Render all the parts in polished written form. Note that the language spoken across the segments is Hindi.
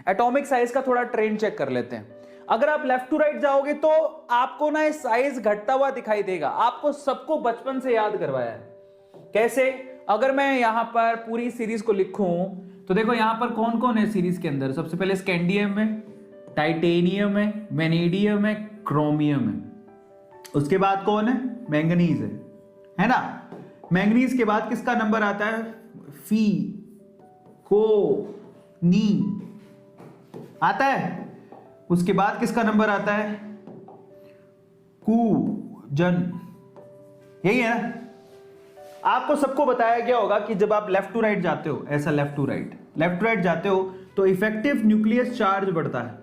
एटॉमिक साइज का थोड़ा ट्रेंड चेक कर लेते हैं। अगर आप लेफ्ट टू राइट जाओगे तो आपको ना साइज घटता हुआ दिखाई देगा। आपको सबको बचपन से याद करवाया है। कैसे? अगर मैं यहां पर पूरी सीरीज को लिखूं तो देखो यहां पर कौन कौन है सीरीज के अंदर। सबसे पहले स्कैंडियम है, टाइटेनियम है, वेनेडियम है, क्रोमियम है। उसके बाद कौन है? मैंगनीज है ना। मैंगनीज के बाद किसका नंबर आता है? फी को नी आता है। उसके बाद किसका नंबर आता है? कु जन। यही है ना। आपको सबको बताया गया होगा कि जब आप लेफ्ट टू राइट जाते हो, ऐसा लेफ्ट टू राइट जाते हो तो इफेक्टिव न्यूक्लियस चार्ज बढ़ता है।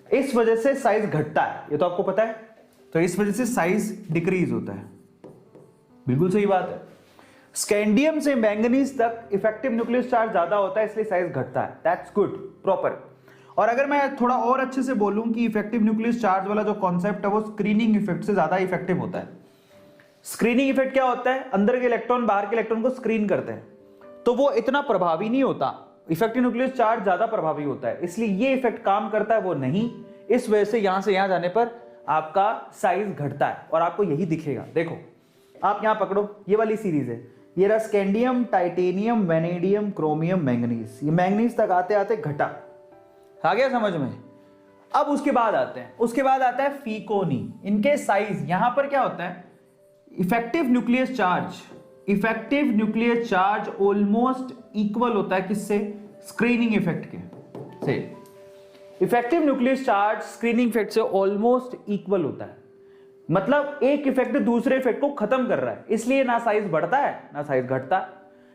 इस वजह से साइज घटता है, ये तो आपको पता है। तो इस वजह से साइज डिक्रीज होता है। बिल्कुल सही बात है। स्कैंडियम से मैंगनीज तक इफेक्टिव न्यूक्लियस चार्ज ज्यादा होता है, इसलिए साइज घटता है। That's good, proper. और अगर मैं थोड़ा और अच्छे से बोलूं कि इफेक्टिव न्यूक्लियस चार्ज वाला जो कॉन्सेप्ट है वो स्क्रीनिंग इफेक्ट से ज्यादा इफेक्टिव होता है। स्क्रीनिंग इफेक्ट क्या होता है? अंदर के इलेक्ट्रॉन बाहर के इलेक्ट्रॉन को स्क्रीन करते हैं, तो वो इतना प्रभावी नहीं होता। इफेक्टिव न्यूक्लियस चार्ज ज्यादा प्रभावी होता है, इसलिए ये इफेक्ट काम करता है, वो नहीं। इस वजह से यहां से यहां जाने पर आपका साइज घटता है और आपको यही दिखेगा। देखो आप यहां पकड़ो, ये वाली सीरीज है, ये रहा scandium, titanium, vanadium, chromium, manganese. ये मैंगनीज तक आते आते घटा। आ गया समझ में? अब उसके बाद आते हैं, उसके बाद आता है फीकोनी। इनके साइज यहां पर क्या होता है? Effective nucleus charge almost equal होता है किससे? स्क्रीनिंग इफेक्ट के से। Effective nucleus charge screening effect से ऑलमोस्ट इक्वल होता है, मतलब एक इफेक्ट दूसरे इफेक्ट को खत्म कर रहा है, इसलिए ना साइज बढ़ता है ना साइज घटता है।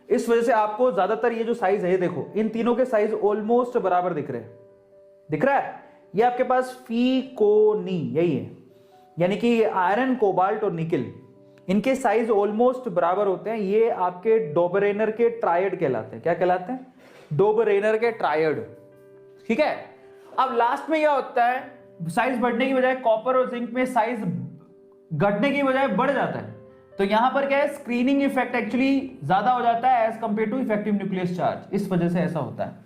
इस वजह से आपको ज्यादातर ये जो साइज है, देखो इन तीनों के साइज ऑलमोस्ट बराबर दिख रहे हैं। दिख रहा है? ये आपके पास फीकोनी यही है, यानी कि आयरन, कोबाल्ट और निकल, इनके साइज ऑलमोस्ट बराबर होते हैं। ये आपके डोबरेनर के ट्रायड कहलाते हैं। क्या कहलाते हैं? डोबरेनर के ट्रायड। ठीक है। अब लास्ट में क्या होता है? साइज बढ़ने की बजाय कॉपर और जिंक में साइज घटने की बजाय बढ़ जाता है। तो यहां पर क्या है? स्क्रीनिंग इफेक्ट एक्चुअली ज्यादा हो जाता है as compare to effective nucleus charge. इस वजह से ऐसा होता है।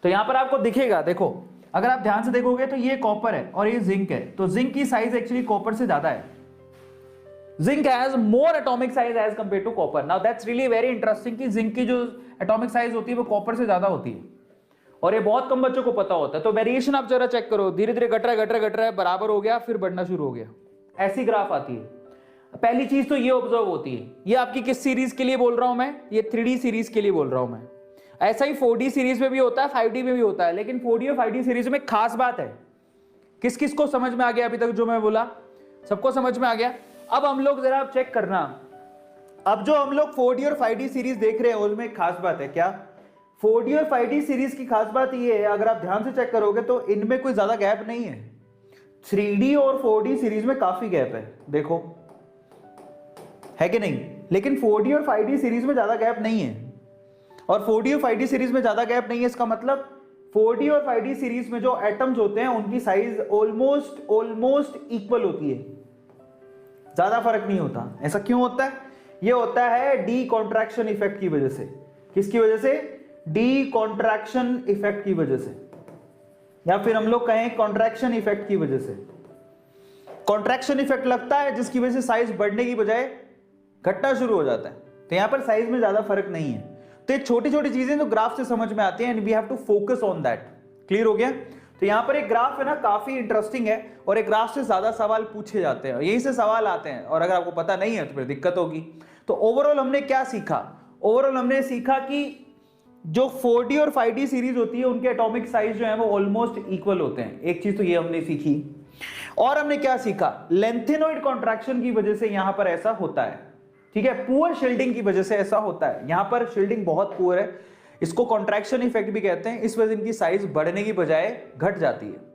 तो यहां पर आपको दिखेगा, देखो अगर आप ध्यान से देखोगे तो ये कॉपर है और ये जिंक है, तो जिंक की साइज एक्चुअली कॉपर से ज्यादा है। Zinc has more atomic size as compare to copper. Now that's really very interesting कि जिंक की जो एटॉमिक साइज होती है वो कॉपर से ज्यादा होती है, और ये बहुत कम बच्चों को पता होता है। तो वेरिएशन आप जरा चेक करो, धीरे धीरे घट रहा है, बराबर हो गया, फिर बढ़ना शुरू हो गया, ऐसी ग्राफ आती है। पहली चीज तो ये ऑब्जर्व होती है। ये आपकी किस सीरीज के लिए बोल रहा हूं मैं? ये 3D सीरीज के लिए बोल रहा हूं मैं। ऐसा ही 4D सीरीज में भी होता है, 5D में भी होता है, लेकिन 4D और 5D सीरीज में खास बात है। किस किस को समझ में आ गया अभी तक जो मैं बोला? सबको समझ में आ गया? अब हम लोग जरा आप चेक करना, अब जो हम लोग 4D और 5D सीरीज देख रहे हैं उसमें एक खास बात है। क्या? 4D और 5D सीरीज की खास बात ये है, अगर आप ध्यान से चेक करोगे तो इनमें कोई ज्यादा गैप नहीं है। 3D और 4D सीरीज में काफी गैप है, देखो है कि नहीं? लेकिन 4D और 5D सीरीज में ज्यादा गैप नहीं है। और 4D और 5D सीरीज में ज्यादा गैप नहीं है, इसका मतलब 4D और 5D सीरीज में जो एटम्स होते हैं उनकी साइज ऑलमोस्ट इक्वल होती है, ज्यादा फर्क नहीं होता। ऐसा क्यों होता है? ये होता है डी कॉन्ट्रैक्शन इफेक्ट की वजह से। किसकी वजह से? डी कॉन्ट्रैक्शन इफेक्ट की वजह से, या फिर हम लोग कहें कॉन्ट्रैक्शन इफेक्ट की वजह से। कॉन्ट्रैक्शन इफेक्ट लगता है जिसकी वजह से साइज बढ़ने की बजाय घटना शुरू हो जाता है। तो यहां पर साइज में ज्यादा फर्क नहीं है। तो ये छोटी छोटी चीजें जो ग्राफ से समझ में आती हैं, and we have to focus on that. Clear हो गया? तो यहां पर एक ग्राफ है ना, काफी इंटरेस्टिंग है, और एक ग्राफ से ज्यादा सवाल पूछे जाते हैं, यहीं से सवाल आते हैं, और अगर आपको पता नहीं है तो फिर दिक्कत होगी। तो ओवरऑल हमने क्या सीखा? ओवरऑल हमने सीखा कि जो 4D और 5D सीरीज होती है उनके एटॉमिक साइज जो है वो ऑलमोस्ट इक्वल होते हैं। एक चीज तो ये हमने सीखी। और हमने क्या सीखा? लेंथेनॉइड कॉन्ट्रैक्शन की वजह से यहां पर ऐसा होता है। ठीक है, पुअर शील्डिंग की वजह से ऐसा होता है। यहां पर शील्डिंग बहुत पुअर है, इसको कॉन्ट्रैक्शन इफेक्ट भी कहते हैं। इस वजह से इनकी साइज बढ़ने की बजाय घट जाती है।